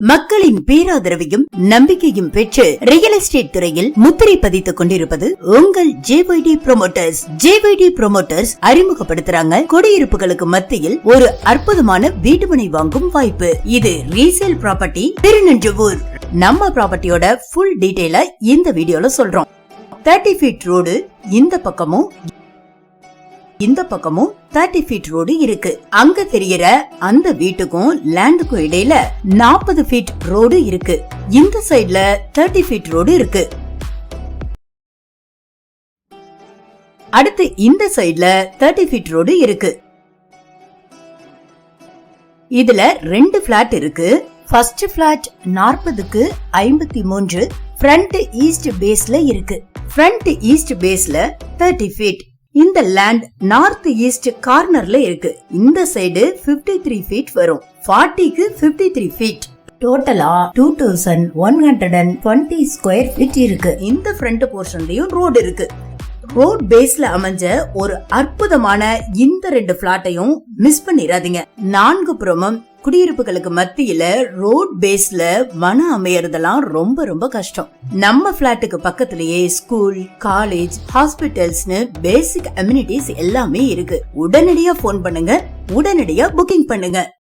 மக்களின் பேராதரவையும் நம்பிக்கையும் பெற்று ரியல் எஸ்டேட் துறையில் முத்திரை பதித்துக் கொண்டிருப்பது உங்கள் JYD ப்ரோமோட்டர்ஸ். JYD ப்ரோமோட்டர்ஸ் அறிமுகப்படுத்துறாங்க குடியிருப்புகளுக்கு மத்தியில் ஒரு அற்புதமான வீட்டுமனை வாங்கும் வாய்ப்பு. இது ரீசேல் ப்ராப்பர்ட்டி திருநெஞ்சவூர். நம்ம ப்ராப்பர்ட்டியோட ஃபுல் டீடைல இந்த வீடியோல சொல்றோம். 30 ஃபீட் ரோடு இந்த பக்கமும் 30 ஃபீட் ரோடு இருக்கு. அங்க தெரியற அந்த வீட்டுக்கும் லேண்டுக்கும் இடையில 40 ஃபீட் ரோடு இருக்கு. இந்த சைடுல 30 ஃபீட் ரோடு இருக்கு. அடுத்து இந்த சைடுல 30 ஃபீட் ரோடு இருக்கு. இதுல 2 பிளாட் இருக்கு. ஃபர்ஸ்ட் பிளாட் 40க்கு 53 ஃப்ரண்ட் ஈஸ்ட் பேஸ்ல இருக்கு. ஃப்ரண்ட் ஈஸ்ட் பேஸ்ல 30 ஃபீட். இந்த லேண்ட் நார்த் ஈஸ்ட் கார்னர்ல இருக்கு. இந்த சைடு 53 ஃபீட் வரும். 40க்கு 53 ஃபீட். டோட்டலா 2120 ஸ்கொயர் ஃபீட் இருக்கு. இந்த ஃப்ரண்ட் போர்ஷன்லயும் ரோடு இருக்கு. ரோட் பேஸ்ல அமைஞ்ச ஒரு அற்புதமான இந்த 2 பிளாட்டையும் மிஸ் பண்ணிடாதீங்க. 4 புறமும் குடியிருப்புகளுக்கு மத்தியில ரோட் பேஸ்ல மன அமையறதெல்லாம் ரொம்ப ரொம்ப கஷ்டம். நம்ம பிளாட்டுக்கு பக்கத்திலேயே ஸ்கூல், காலேஜ், ஹாஸ்பிட்டல்ஸ்னு பேசிக் அம்யூனிட்டிஸ் எல்லாமே இருக்கு. உடனடியா போன் பண்ணுங்க, உடனடியா புக்கிங் பண்ணுங்க.